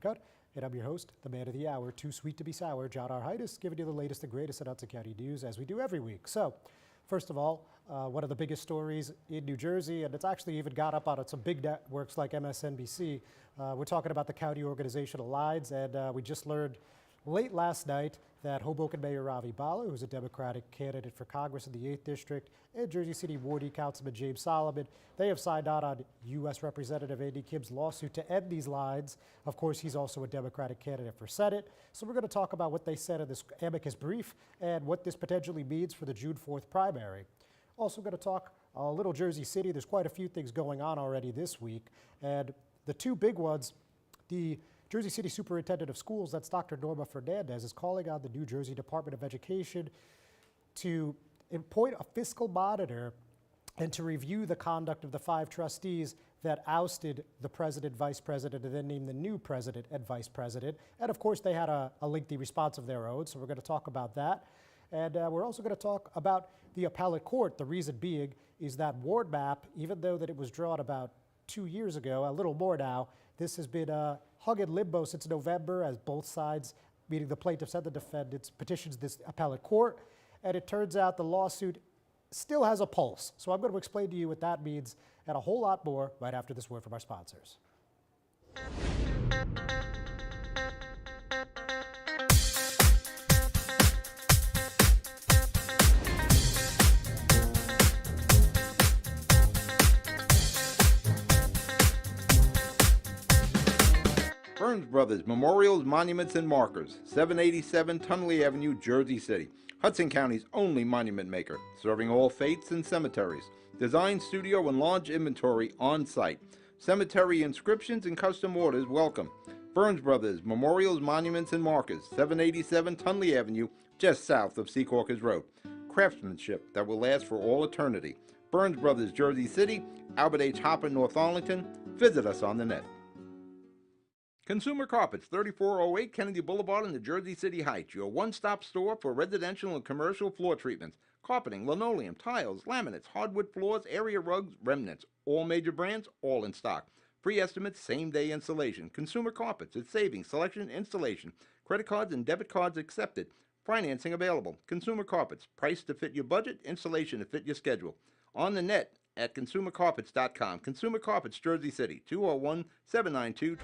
Uncut, and I'm your host, the man of the hour, too sweet to be sour, John R. Heinis, giving you the latest and greatest in Hudson County news, as we do every week. So, first of all, one of the biggest stories in New Jersey, and it's actually even got up on some big networks like MSNBC. We're talking about the county organizational lines, and we just learned late last night that Hoboken Mayor Ravi Bala, who's a Democratic candidate for Congress in the 8th District, and Jersey City Ward E Councilman James Solomon, they have signed on U.S. Representative Andy Kibb's lawsuit to end these lines. Of course, he's also a Democratic candidate for Senate. So we're going to talk about what they said in this amicus brief and what this potentially means for the June 4th primary. Also going to talk a little Jersey City. There's quite a few things going on already this week. And the two big ones, the Jersey City Superintendent of Schools, that's Dr. Norma Fernandez, is calling on the New Jersey Department of Education to appoint a fiscal monitor and to review the conduct of the 5 trustees that ousted the president, vice president, and then named the new president and vice president. And of course, they had a lengthy response of their own, so we're going to talk about that. And we're also going to talk about the appellate court. The reason being is that ward map, even though that it was drawn about 2 years ago, a little more now, this has been hung in limbo since November as both sides, meaning the plaintiffs and the defendants, petitions this appellate court. And it turns out the lawsuit still has a pulse. So I'm going to explain to you what that means and a whole lot more right after this word from our sponsors. Burns Brothers Memorials, Monuments, and Markers, 787 Tunley Avenue, Jersey City. Hudson County's only monument maker, serving all faiths and cemeteries. Design, studio, and large inventory on site. Cemetery inscriptions and custom orders welcome. Burns Brothers Memorials, Monuments, and Markers, 787 Tunley Avenue, just south of Secaucus Road. Craftsmanship that will last for all eternity. Burns Brothers, Jersey City, Albert H. Hopper, North Arlington. Visit us on the net. Consumer Carpets, 3408 Kennedy Boulevard in the Jersey City Heights, your one-stop store for residential and commercial floor treatments, carpeting, linoleum, tiles, laminates, hardwood floors, area rugs, remnants, all major brands, all in stock. Free estimates, same-day installation. Consumer Carpets, it's savings, selection, installation. Credit cards and debit cards accepted. Financing available. Consumer Carpets, price to fit your budget, installation to fit your schedule. On the net at consumercarpets.com. Consumer Carpets, Jersey City, 201-792-2720.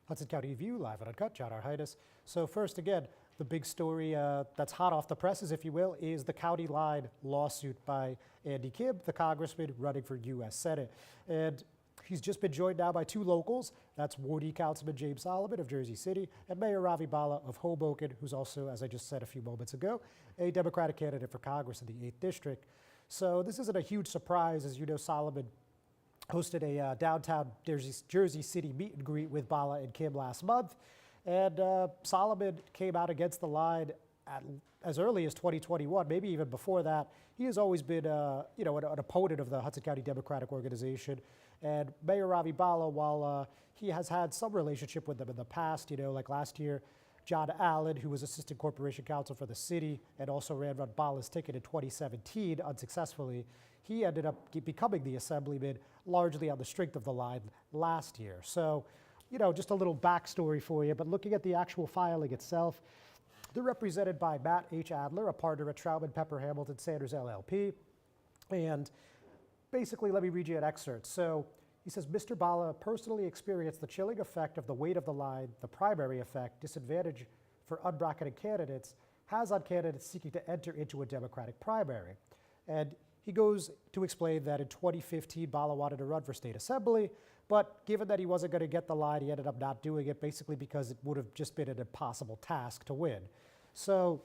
Hudson County View, live and uncut, John R. Heinis. So first, again, the big story that's hot off the presses, if you will, is the county line lawsuit by Andy Kibb, the congressman running for U.S. Senate. And he's just been joined now by 2 locals. That's Ward E Councilman James Solomon of Jersey City and Mayor Ravi Bala of Hoboken, who's also, as I just said a few moments ago, a Democratic candidate for Congress in the 8th District. So this isn't a huge surprise. As you know, Solomon hosted a downtown Jersey City meet and greet with Bala and Kibb last month. And Solomon came out against the line as early as 2021, maybe even before that. He has always been an opponent of the Hudson County Democratic Organization. And Mayor Ravi Bala, while he has had some relationship with them in the past, like last year, John Allen, who was Assistant Corporation Counsel for the city and also ran Bala's ticket in 2017 unsuccessfully, he ended up becoming the assemblyman largely on the strength of the line last year. So, just a little backstory for you. But looking at the actual filing itself, they're represented by Matt H. Adler, a partner at Troutman Pepper Hamilton Sanders LLP. And basically, let me read you an excerpt. So he says, Mr. Bala personally experienced the chilling effect of the weight of the line, the primary effect, disadvantage for unbracketed candidates, has on candidates seeking to enter into a Democratic primary. And he goes to explain that in 2015, Bala wanted to run for state assembly, but given that he wasn't going to get the line, he ended up not doing it, basically because it would have just been an impossible task to win. So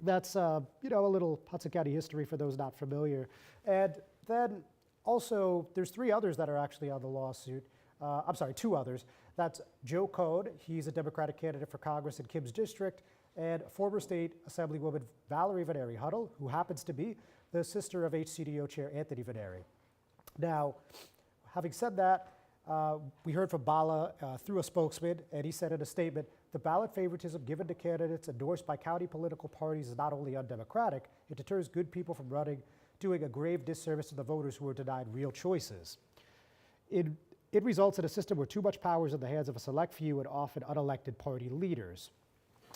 that's, a little Hudson County history for those not familiar. And then also, there's 3 others that are actually on the lawsuit. I'm sorry, 2 others. That's Joe Code. He's a Democratic candidate for Congress in Kibb's district, and former state assemblywoman Valerie Veneri Huddle, who happens to be the sister of HCDO Chair Anthony Veneri. Now, having said that, we heard from Bala through a spokesman, and he said in a statement, the ballot favoritism given to candidates endorsed by county political parties is not only undemocratic, it deters good people from running doing a grave disservice to the voters who were denied real choices. It results in a system where too much power is in the hands of a select few and often unelected party leaders.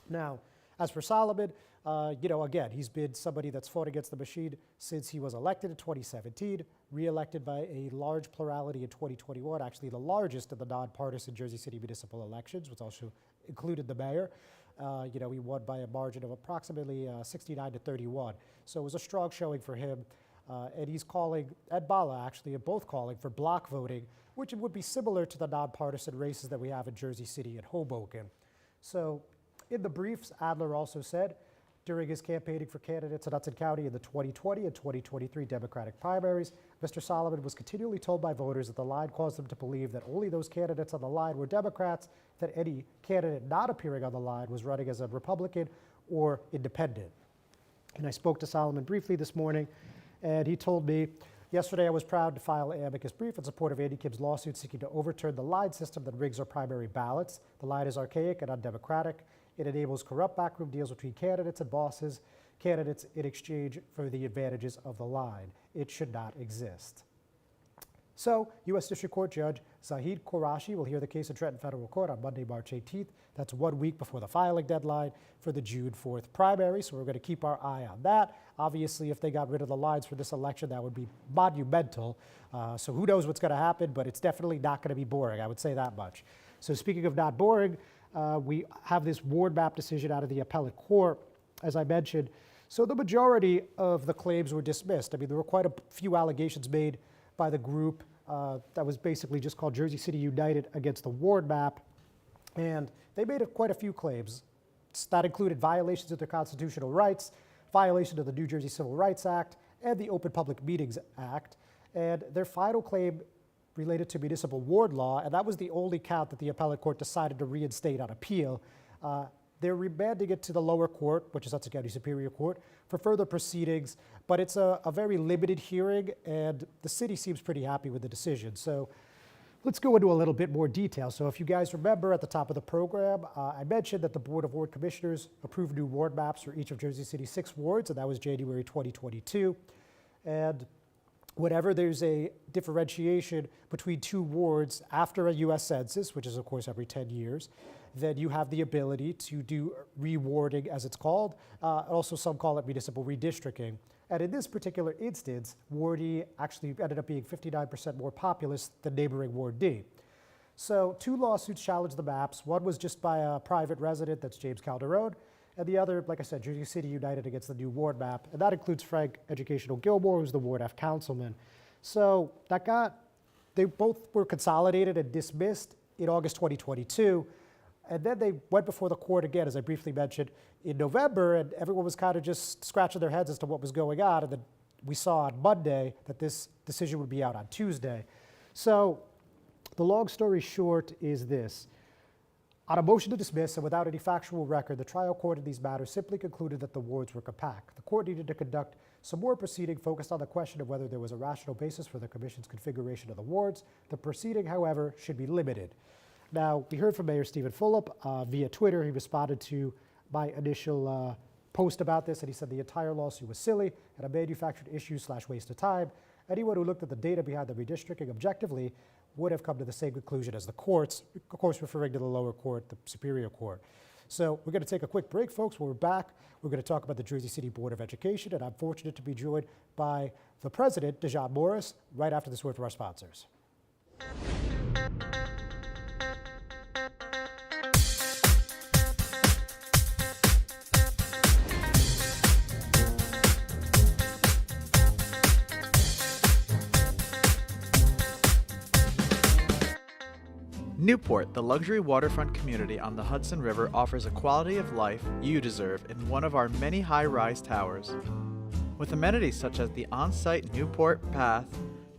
Now, as for Solomon, again, he's been somebody that's fought against the machine since he was elected in 2017, re-elected by a large plurality in 2021, actually the largest of the nonpartisan Jersey City municipal elections, which also included the mayor. He won by a margin of approximately 69 to 31. So it was a strong showing for him. And he's calling, and Bala actually, are both calling for block voting, which would be similar to the nonpartisan races that we have in Jersey City and Hoboken. So in the briefs, Adler also said, during his campaigning for candidates in Hudson County in the 2020 and 2023 Democratic primaries, Mr. Solomon was continually told by voters that the line caused them to believe that only those candidates on the line were Democrats, that any candidate not appearing on the line was running as a Republican or independent. And I spoke to Solomon briefly this morning, and he told me, yesterday I was proud to file an amicus brief in support of Andy Kibb's lawsuit seeking to overturn the line system that rigs our primary ballots. The line is archaic and undemocratic. It enables corrupt backroom deals between candidates and bosses, candidates in exchange for the advantages of the line. It should not exist. So, U.S. District Court Judge Zahid Qureshi will hear the case in Trenton Federal Court on Monday, March 18th. That's 1 week before the filing deadline for the June 4th primary, so we're going to keep our eye on that. Obviously, if they got rid of the lines for this election, that would be monumental. So who knows what's going to happen, but it's definitely not going to be boring, I would say that much. So speaking of not boring, we have this ward map decision out of the appellate court, as I mentioned. So the majority of the claims were dismissed. I mean, there were quite a few allegations made by the group that was basically just called Jersey City United against the ward map. And they made quite a few claims. That included violations of their constitutional rights, violation of the New Jersey Civil Rights Act, and the Open Public Meetings Act. And their final claim related to municipal ward law, and that was the only count that the appellate court decided to reinstate on appeal. They're remanding it to the lower court, which is Hudson County Superior Court, for further proceedings, but it's a very limited hearing, and the city seems pretty happy with the decision. So let's go into a little bit more detail. So if you guys remember at the top of the program, I mentioned that the Board of Ward Commissioners approved new ward maps for each of Jersey City's 6 wards, and that was January 2022. And whenever there's a differentiation between 2 wards after a U.S. Census, which is of course every 10 years, then you have the ability to do rewarding, as it's called. Also, some call it municipal redistricting. And in this particular instance, Ward E actually ended up being 59% more populous than neighboring Ward D. So 2 lawsuits challenged the maps. One was just by a private resident, that's James Calderon, and the other, like I said, Jersey City United against the new ward map, and that includes Frank Educational Gilmore, who's the Ward F councilman. So they both were consolidated and dismissed in August 2022, and then they went before the court again, as I briefly mentioned, in November, and everyone was kind of just scratching their heads as to what was going on, and then we saw on Monday that this decision would be out on Tuesday. So the long story short is this. On a motion to dismiss and without any factual record, the trial court in these matters simply concluded that the wards were compact. The court needed to conduct some more proceeding focused on the question of whether there was a rational basis for the commission's configuration of the wards. The proceeding, however, should be limited. Now, we heard from Mayor Stephen Fulop via Twitter. He responded to my initial post about this, and he said the entire lawsuit was silly and a manufactured issue / waste of time. Anyone who looked at the data behind the redistricting objectively would have come to the same conclusion as the courts, of course referring to the lower court, the Superior Court. So we're going to take a quick break, folks. When we're back, we're going to talk about the Jersey City Board of Education, and I'm fortunate to be joined by the president, Dejon Morris, right after this word from our sponsors. Newport, the luxury waterfront community on the Hudson River, offers a quality of life you deserve in one of our many high-rise towers. With amenities such as the on-site Newport Path,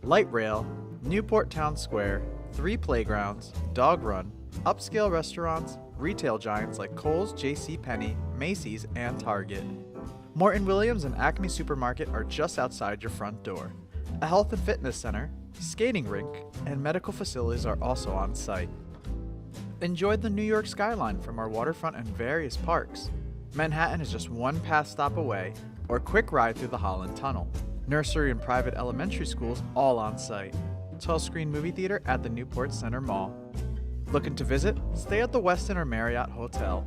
light rail, Newport Town Square, 3 playgrounds, dog run, upscale restaurants, retail giants like Kohl's, JCPenney, Macy's, and Target. Morton Williams and Acme Supermarket are just outside your front door. A health and fitness center, skating rink, and medical facilities are also on site. Enjoy the New York skyline from our waterfront and various parks. Manhattan is just 1 pass stop away, or quick ride through the Holland Tunnel. nursery and private elementary schools all on site. 12-screen movie theater at the Newport Center Mall. Looking to visit? Stay at the Westin or Marriott Hotel.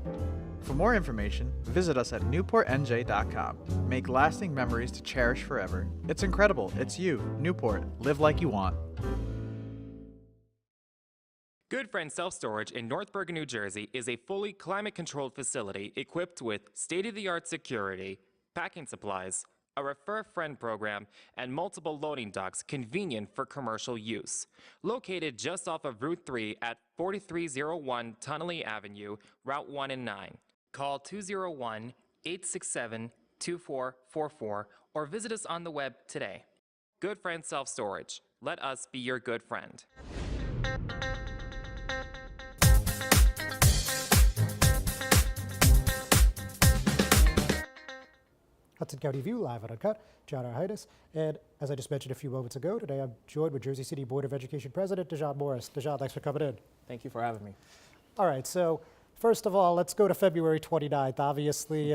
For more information, visit us at newportnj.com. Make lasting memories to cherish forever. It's incredible. It's you, Newport. Live like you want. Good Friend Self-Storage in North Bergen, New Jersey is a fully climate-controlled facility equipped with state-of-the-art security, packing supplies, a Refer a Friend program, and multiple loading docks convenient for commercial use. Located just off of Route 3 at 4301 Tunnelly Avenue, Route 1 and 9. Call 201-867-2444 or visit us on the web today. Good Friend Self-Storage. Let us be your good friend. Hudson County View, live and uncut. John Heinis. And as I just mentioned a few moments ago, today I'm joined with Jersey City Board of Education President Dejon Morris. Dejon, thanks for coming in. Thank you for having me. All right, so first of all, let's go to February 29th. Obviously,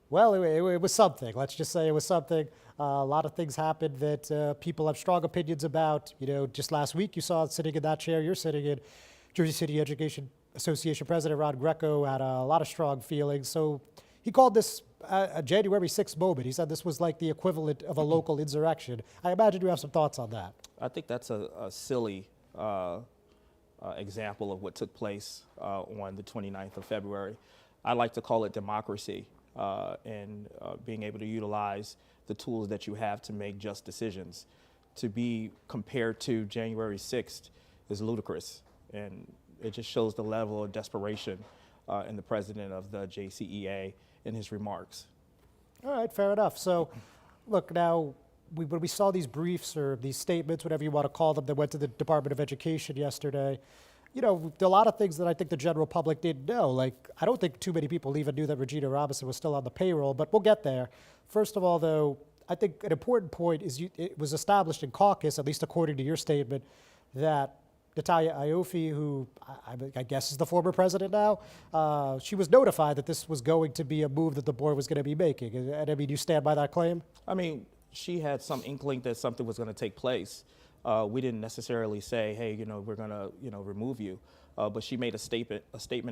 well, it was something. Let's just say it was something. A lot of things happened that people have strong opinions about. You know, just last week you saw sitting in that chair you're sitting in, Jersey City Education Association President Ron Greco had a lot of strong feelings. So he called this a January 6th moment. He said this was like the equivalent of a local insurrection. I imagine you have some thoughts on that. I think that's a silly example of what took place on the 29th of February. I like to call it democracy and being able to utilize the tools that you have to make just decisions. To be compared to January 6th is ludicrous, and it just shows the level of desperation in the president of the JCEA in his remarks. All right, fair enough. So, look, now, when we saw these briefs or these statements, whatever you want to call them, that went to the Department of Education yesterday, you know, there are a lot of things that I think the general public didn't know. Like, I don't think too many people even knew that Regina Robinson was still on the payroll, but we'll get there. First of all, though, I think an important point is it was established in caucus, at least according to your statement, that Natalia Ioffe, who I guess is the former president now, she was notified that this was going to be a move that the board was going to be making. And I mean, you stand by that claim? I mean, she had some inkling that something was going to take place. We didn't necessarily say, hey, you know, we're going to, you know, remove you. But she made a statement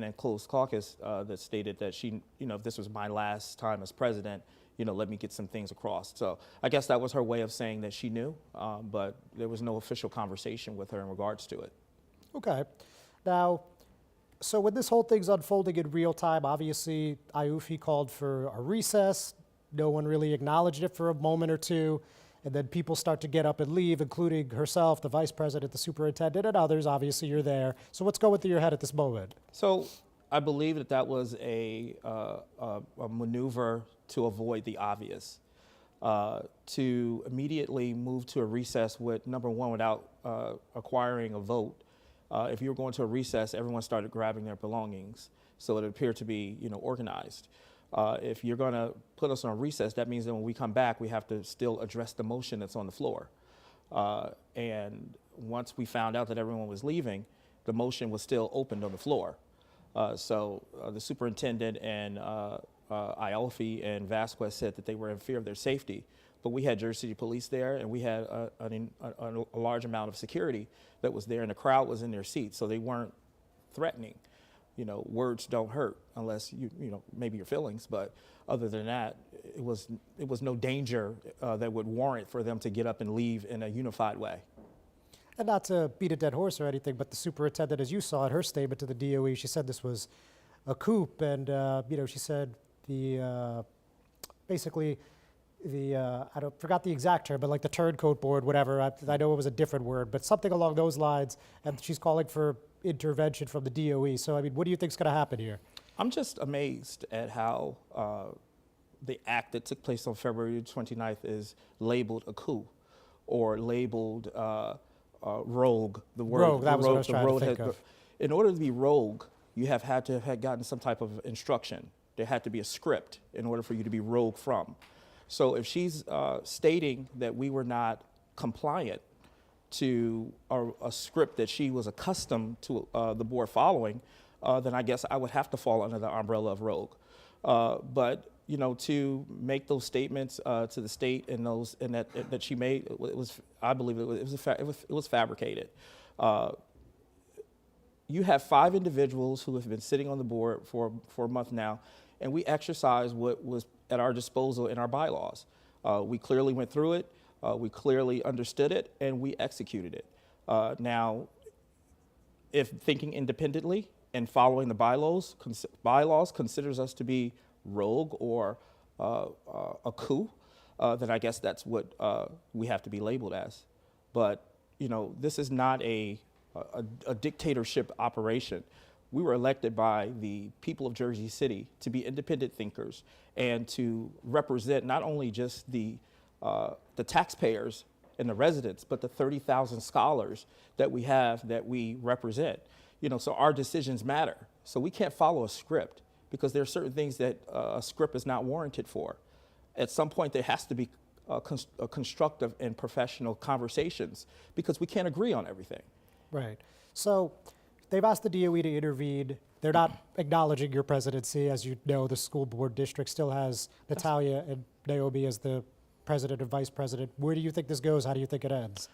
in closed caucus that stated that she, you know, if this was my last time as president, you know, let me get some things across. So I guess that was her way of saying that she knew, but there was no official conversation with her in regards to it. Okay. Now, so when this whole thing's unfolding in real time, obviously Ioffe called for a recess. No one really acknowledged it for a moment or two. And then people start to get up and leave, including herself, the vice president, the superintendent, and others. Obviously, you're there. So what's going through your head at this moment? So I believe that that was a maneuver to avoid the obvious, to immediately move to a recess with, number one, without acquiring a vote. If you were going to a recess, everyone started grabbing their belongings, so it appeared to be, you know, organized. If you're going to put us on a recess, that means that when we come back, we have to still address the motion that's on the floor. And once we found out that everyone was leaving, the motion was still opened on the floor. So the superintendent and Ioffe and Vasquez said that they were in fear of their safety. But we had Jersey City Police there, and we had a large amount of security that was there, and the crowd was in their seats, so they weren't threatening. You know, words don't hurt unless you know, maybe your feelings, but other than that, it was no danger that would warrant for them to get up and leave in a unified way. And not to beat a dead horse or anything, but the superintendent, as you saw in her statement to the DOE, she said this was a coup, and you know, she said basically I forgot the exact term, but like the turncoat board, whatever. I know it was a different word, but something along those lines. And she's calling for intervention from the DOE. So, I mean, what do you think is going to happen here? I'm just amazed at how the act that took place on February 29th is labeled a coup or labeled rogue. The word rogue, that was what I was trying to think of. In order to be rogue, you have had to have gotten some type of instruction. There had to be a script in order for you to be rogue from. So if she's stating that we were not compliant to a script that she was accustomed to the board following, then I guess I would have to fall under the umbrella of rogue. But to make those statements to the state and that she made, I believe it was fabricated. You have 5 individuals who have been sitting on the board for a month now, and we exercised what was at our disposal in our bylaws. We clearly went through it, we clearly understood it, and we executed it. Now, if thinking independently and following the bylaws considers us to be rogue or a coup, then I guess that's what we have to be labeled as. But this is not a dictatorship operation. We were elected by the people of Jersey City to be independent thinkers and to represent not only just the taxpayers and the residents, but the 30,000 scholars that we have that we represent. So our decisions matter. So we can't follow a script because there are certain things that a script is not warranted for. At some point, there has to be a constructive and professional conversations because we can't agree on everything. Right. So they've asked the DOE to intervene. They're not acknowledging your presidency. As you know, the school board district still has Natalia and Naomi as the president and vice president. Where do you think this goes? How do you think it ends?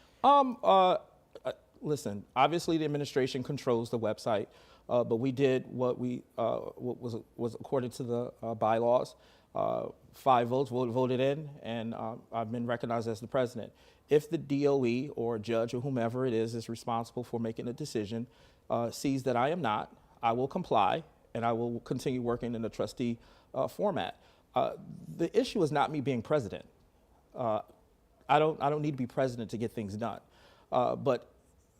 Listen, obviously the administration controls the website, but we did what was according to the bylaws. 5 votes voted in, and I've been recognized as the president. If the DOE or judge or whomever it is responsible for making a decision, sees that I am not, I will comply, and I will continue working in the trustee format. The issue is not me being president. I don't need to be president to get things done. But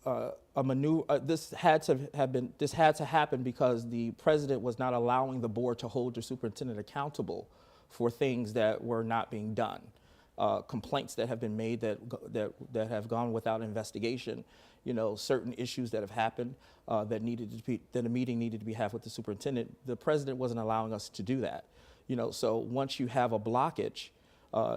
this had to happen because the president was not allowing the board to hold the superintendent accountable for things that were not being done. Complaints that have been made that have gone without investigation, certain issues that have happened that a meeting needed to be had with the superintendent. The president wasn't allowing us to do that. So once you have a blockage,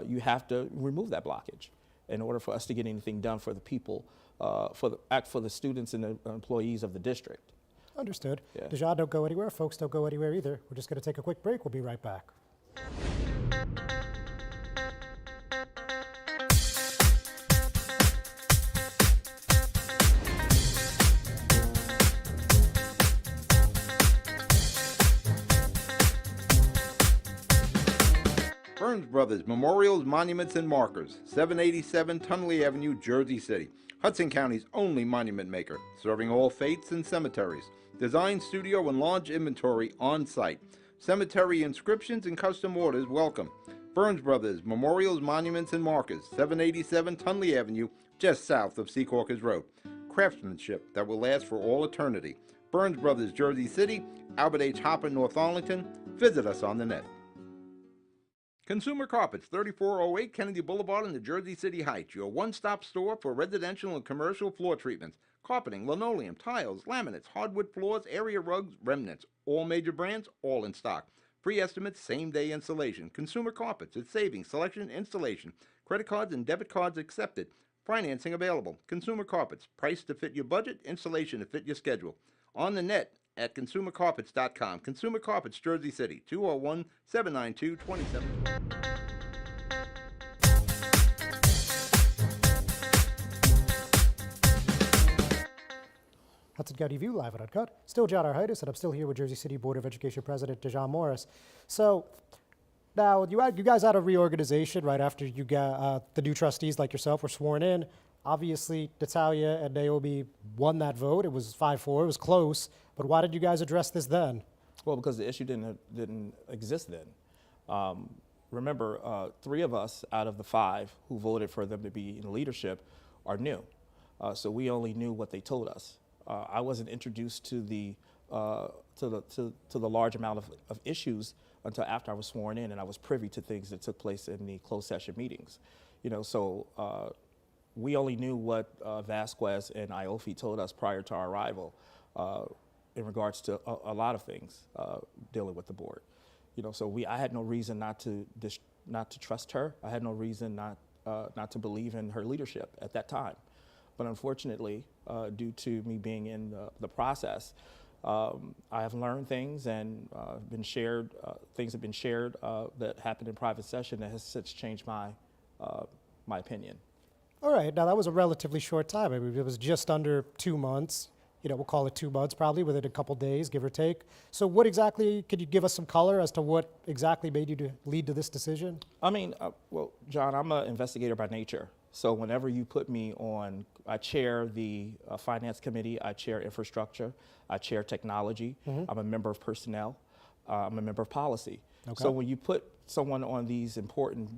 you have to remove that blockage in order for us to get anything done for the people, for the students and the employees of the district. Understood. Yeah. Dejon, don't go anywhere. Folks, don't go anywhere either. We're just going to take a quick break. We'll be right back. Burns Brothers Memorials, Monuments, and Markers, 787 Tunley Avenue, Jersey City. Hudson County's only monument maker, serving all faiths and cemeteries. Design, studio, and large inventory on site. Cemetery inscriptions and custom orders welcome. Burns Brothers Memorials, Monuments, and Markers, 787 Tunley Avenue, just south of Secaucus Road. Craftsmanship that will last for all eternity. Burns Brothers, Jersey City, Albert H. Hopper, North Arlington. Visit us on the net. Consumer Carpets, 3408 Kennedy Boulevard in the Jersey City Heights, your one-stop store for residential and commercial floor treatments, carpeting, linoleum, tiles, laminates, hardwood floors, area rugs, remnants, all major brands, all in stock. Free estimates, same-day installation. Consumer Carpets, it's savings, selection, installation. Credit cards and debit cards accepted. Financing available. Consumer Carpets, price to fit your budget, installation to fit your schedule. On the net at consumercarpets.com. Consumer Carpets, Jersey City, 201-792-2712. Hudson County View, live and uncut. Still John Heinis, and I'm still here with Jersey City Board of Education President Dejon Morris. So now you guys had a reorganization right after you got the new trustees like yourself were sworn in. Obviously, Natalia and Naomi won that vote. It was 5-4. It was close. But why did you guys address this then? Well, because the issue didn't exist then. Remember, 3 of us out of the 5 who voted for them to be in leadership are new. So we only knew what they told us. I wasn't introduced to the large amount of issues until after I was sworn in, and I was privy to things that took place in the closed session meetings. So we only knew what Vasquez and Ioffe told us prior to our arrival in regards to a lot of things dealing with the board. So I had no reason not to trust her. I had no reason not to believe in her leadership at that time. But unfortunately, due to me being in the process, I have learned things and things have been shared that happened in private session that has since changed my opinion. All right, now that was a relatively short time. I mean, it was just under 2 months. We'll call it 2 months probably, within a couple days, give or take. So what exactly, could you give us some color as to what exactly made you to lead to this decision? I mean, well, John, I'm an investigator by nature. So whenever you put me on, I chair the finance committee, I chair infrastructure, I chair technology, I'm a member of personnel, I'm a member of policy. Okay. So when you put someone on these important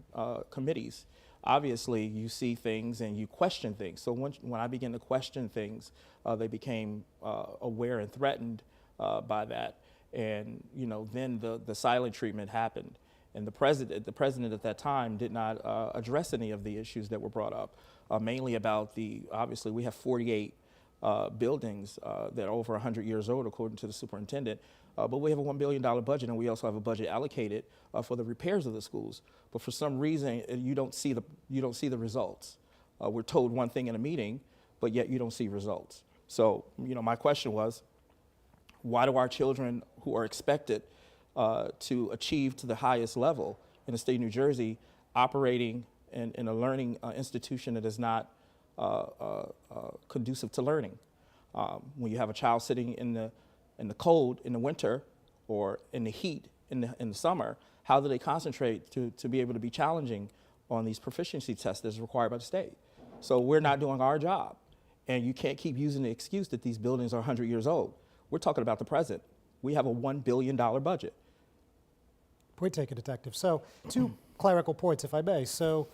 committees, obviously you see things and you question things. So when I began to question things, they became aware and threatened by that. And then the silent treatment happened. And the president at that time did not address any of the issues that were brought up, mainly about obviously we have 48 buildings that are over 100 years old, according to the superintendent. But we have a $1 billion budget, and we also have a budget allocated for the repairs of the schools. But for some reason, you don't see the results. We're told one thing in a meeting, but yet you don't see results. So, my question was, why do our children who are expected to achieve to the highest level in the state of New Jersey operating in a learning institution that is not conducive to learning? When you have a child sitting in the cold in the winter or in the heat in the summer, how do they concentrate to be able to be challenging on these proficiency tests that's required by the state? So we're not doing our job. And you can't keep using the excuse that these buildings are 100 years old. We're talking about the present. We have a $1 billion budget. Point taken, Detective. So 2 clerical points, if I may. So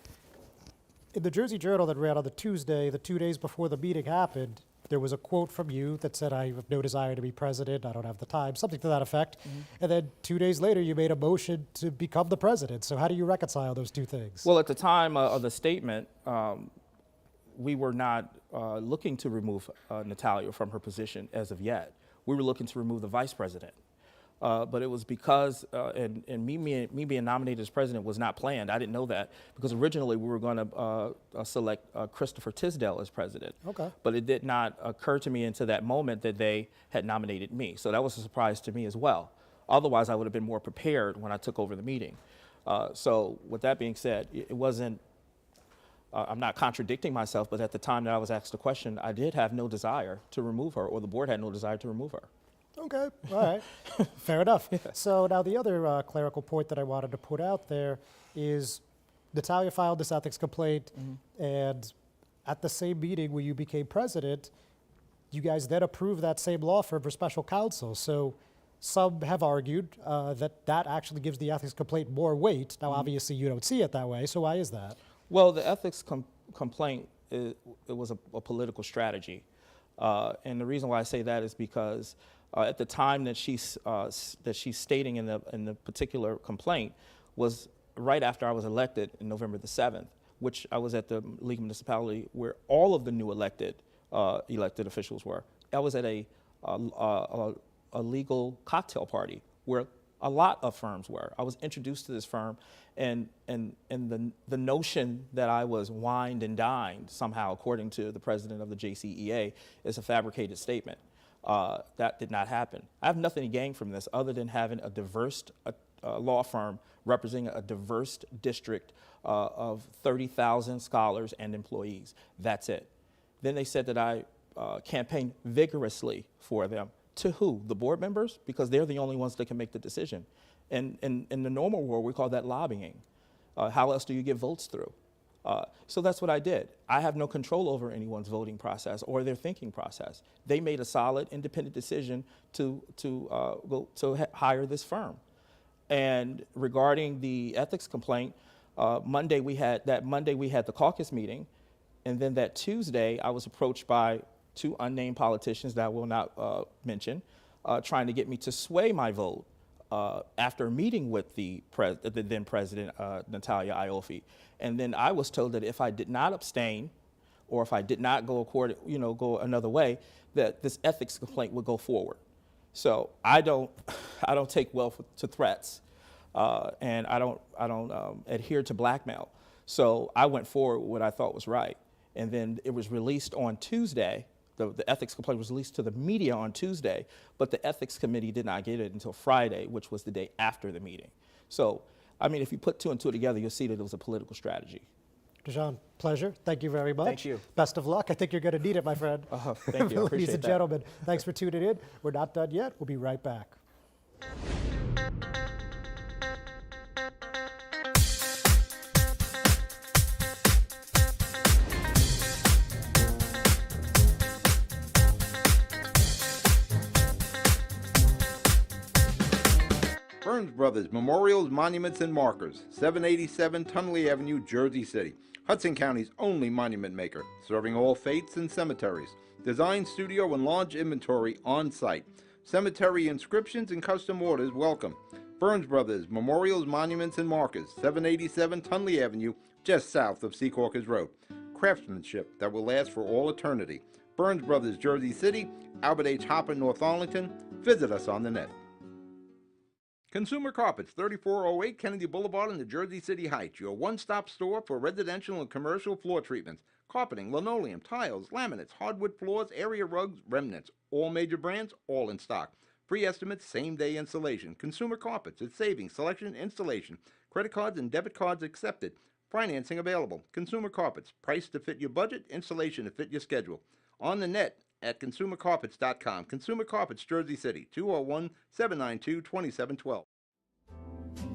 in the Jersey Journal that ran on the Tuesday, the 2 days before the meeting happened, there was a quote from you that said, "I have no desire to be president, I don't have the time," something to that effect. And then 2 days later, you made a motion to become the president. So how do you reconcile those 2 things? Well, at the time of the statement, we were not looking to remove Natalia from her position as of yet. We were looking to remove the vice president. But it was because, and me being nominated as president was not planned. I didn't know that because originally we were going to select Christopher Tisdale as president. Okay. But it did not occur to me until that moment that they had nominated me. So that was a surprise to me as well. Otherwise, I would have been more prepared when I took over the meeting. So with that being said, it wasn't, I'm not contradicting myself, but at the time that I was asked the question, I did have no desire to remove her, or the board had no desire to remove her. Okay, all right, fair enough. So now the other clerical point that I wanted to put out there is Natalia filed this ethics complaint, and at the same meeting where you became president, you guys then approved that same law firm for special counsel. So some have argued that actually gives the ethics complaint more weight. Now, obviously, you don't see it that way, so why is that? Well, the ethics complaint, it was a political strategy. And the reason why I say that is because at the time that she's stating in the particular complaint was right after I was elected in November the 7th, which I was at the League Municipality where all of the new elected officials were. I was at a legal cocktail party where a lot of firms were. I was introduced to this firm, and the notion that I was wined and dined somehow, according to the president of the JCEA, is a fabricated statement. That did not happen. I have nothing to gain from this other than having a diverse law firm representing a diverse district of 30,000 scholars and employees. That's it. Then they said that I campaigned vigorously for them. To who? The board members? Because they're the only ones that can make the decision. And in the normal world, we call that lobbying. How else do you get votes through? So that's what I did. I have no control over anyone's voting process or their thinking process. They made a solid, independent decision to hire this firm. And regarding the ethics complaint, Monday we had the caucus meeting, and then that Tuesday I was approached by 2 unnamed politicians that I will not mention, trying to get me to sway my vote after meeting with the then president, Natalia Ioffe. And then I was told that if I did not abstain, or if I did not go another way, that this ethics complaint would go forward. So I don't take well to threats, and I don't adhere to blackmail. So I went forward with what I thought was right, and then it was released on Tuesday the ethics complaint was released to the media on Tuesday, but the ethics committee did not get it until Friday, which was the day after the meeting. So, I mean, if you put two and two together, you'll see that it was a political strategy. Dejon, pleasure. Thank you very much. Thank you. Best of luck. I think you're going to need it, my friend. Thank you. I appreciate Ladies and that. gentlemen, thanks for tuning in. We're not done yet. We'll be right back. Burns Brothers Memorials, Monuments, and Markers, 787 Tunley Avenue, Jersey City. Hudson County's only monument maker, serving all faiths and cemeteries. Design, studio, and large inventory on site. Cemetery inscriptions and custom orders welcome. Burns Brothers Memorials, Monuments, and Markers, 787 Tunley Avenue, just south of Secaucus Road. Craftsmanship that will last for all eternity. Burns Brothers, Jersey City, Albert H. Hopper, North Arlington. Visit us on the net. Consumer Carpets, 3408 Kennedy Boulevard in the Jersey City Heights, your one-stop store for residential and commercial floor treatments, carpeting, linoleum, tiles, laminates, hardwood floors, area rugs, remnants, all major brands, all in stock. Free estimates, same-day installation. Consumer Carpets, it's savings, selection, installation. Credit cards and debit cards accepted. Financing available. Consumer Carpets, price to fit your budget, installation to fit your schedule. On the net at consumercarpets.com. Consumer Carpets, Jersey City, 201-792-2712.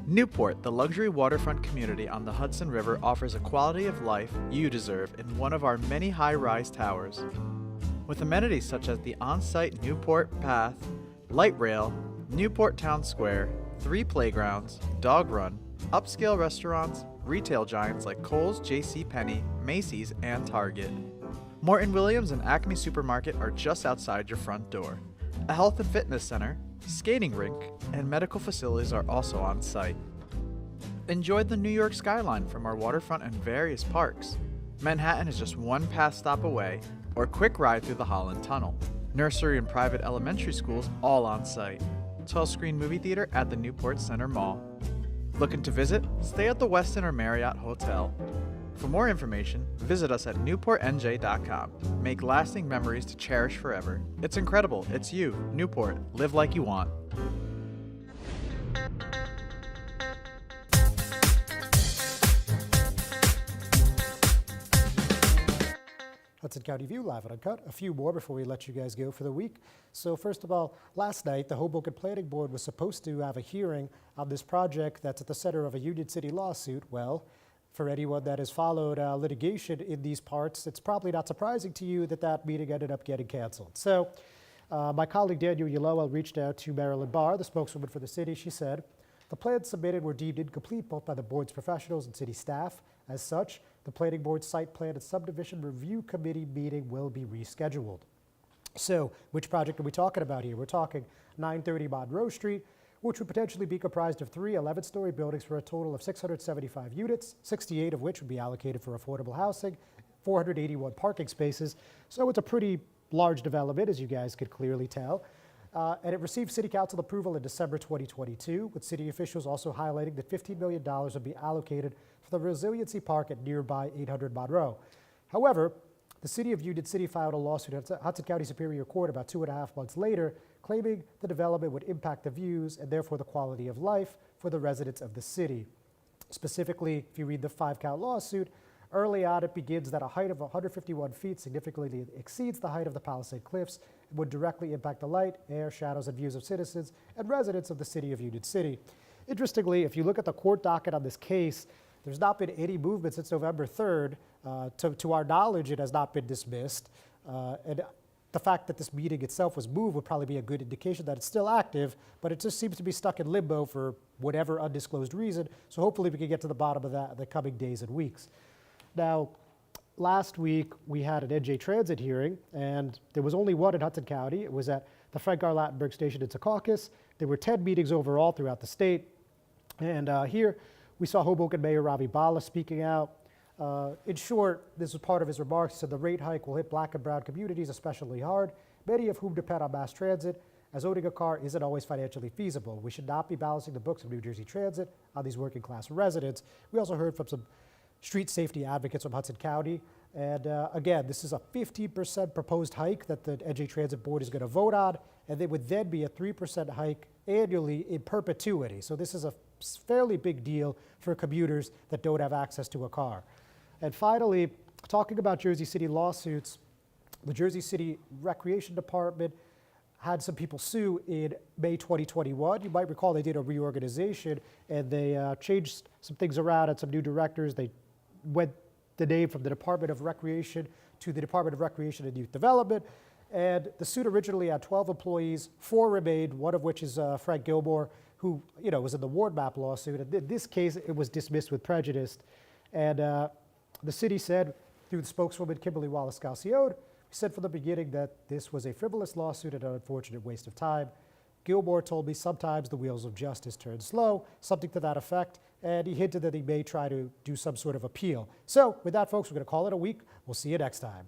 Newport, the luxury waterfront community on the Hudson River, offers a quality of life you deserve in one of our many high-rise towers. With amenities such as the on-site Newport Path, light rail, Newport Town Square, 3 playgrounds, dog run, upscale restaurants, retail giants like Kohl's, JCPenney, Macy's, and Target. Morton Williams and Acme Supermarket are just outside your front door. A health and fitness center, skating rink, and medical facilities are also on site. Enjoy the New York skyline from our waterfront and various parks. Manhattan is just one pass stop away, or quick ride through the Holland Tunnel. Nursery and private elementary schools all on site. 12-screen movie theater at the Newport Center Mall. Looking to visit? Stay at the Westin or Marriott Hotel. For more information, visit us at newportnj.com. Make lasting memories to cherish forever. It's incredible. It's you, Newport. Live like you want. Hudson County View, live and uncut. A few more before we let you guys go for the week. So first of all, last night, the Hoboken Planning Board was supposed to have a hearing on this project that's at the center of a Union City lawsuit. Well, for anyone that has followed litigation in these parts, it's probably not surprising to you that that meeting ended up getting canceled. So my colleague Daniel Yaloa reached out to Marilyn Barr, the spokeswoman for the city. She said, the plans submitted were deemed incomplete both by the board's professionals and city staff. As such, the planning board's site plan and subdivision review committee meeting will be rescheduled. So which project are we talking about here? We're talking 930 Monroe Street, which would potentially be comprised of 3 11-story buildings for a total of 675 units, 68 of which would be allocated for affordable housing, 481 parking spaces. So it's a pretty large development, as you guys could clearly tell. And it received city council approval in December 2022, with city officials also highlighting that $15 million would be allocated for the Resiliency Park at nearby 800 Monroe. However, the city of Union City filed a lawsuit at Hudson County Superior Court about 2.5 months later, claiming the development would impact the views and therefore the quality of life for the residents of the city. Specifically, if you read the 5-count lawsuit, early on it begins that a height of 151 feet significantly exceeds the height of the Palisade Cliffs and would directly impact the light, air, shadows, and views of citizens and residents of the city of Union City. Interestingly, if you look at the court docket on this case, there's not been any movement since November 3rd. To our knowledge, it has not been dismissed. And the fact that this meeting itself was moved would probably be a good indication that it's still active, but it just seems to be stuck in limbo for whatever undisclosed reason. So hopefully we can get to the bottom of that in the coming days and weeks. Now, last week we had an NJ Transit hearing, and there was only one in Hudson County. It was at the Frank R. Lattenberg Station in Secaucus. There were 10 meetings overall throughout the state. And here we saw Hoboken Mayor Ravi Bala speaking out. In short, this was part of his remarks. He said the rate hike will hit black and brown communities especially hard, many of whom depend on mass transit, as owning a car isn't always financially feasible. We should not be balancing the books of New Jersey Transit on these working class residents. We also heard from some street safety advocates from Hudson County And again, this is a 50% proposed hike that the NJ Transit Board is going to vote on, and there would then be a 3% hike annually in perpetuity. So this is a fairly big deal for commuters that don't have access to a car. And finally, talking about Jersey City lawsuits, the Jersey City Recreation Department had some people sue in May 2021. You might recall they did a reorganization and they changed some things around and some new directors. They went the name from the Department of Recreation to the Department of Recreation and Youth Development. And the suit originally had 12 employees, 4 remained, one of which is Frank Gilmore, who was in the ward map lawsuit. And in this case, it was dismissed with prejudice. And the city said, through the spokeswoman Kimberly Wallace-Calcione, said from the beginning that this was a frivolous lawsuit and an unfortunate waste of time. Gilmore told me sometimes the wheels of justice turn slow, something to that effect, and he hinted that he may try to do some sort of appeal. So with that, folks, we're going to call it a week. We'll see you next time.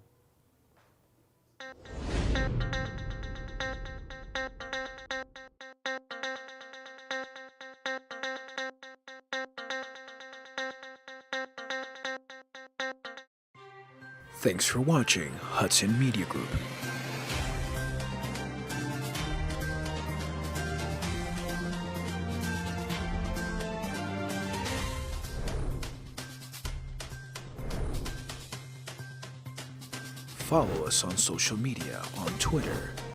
Thanks for watching Hudson Media Group. Follow us on social media on Twitter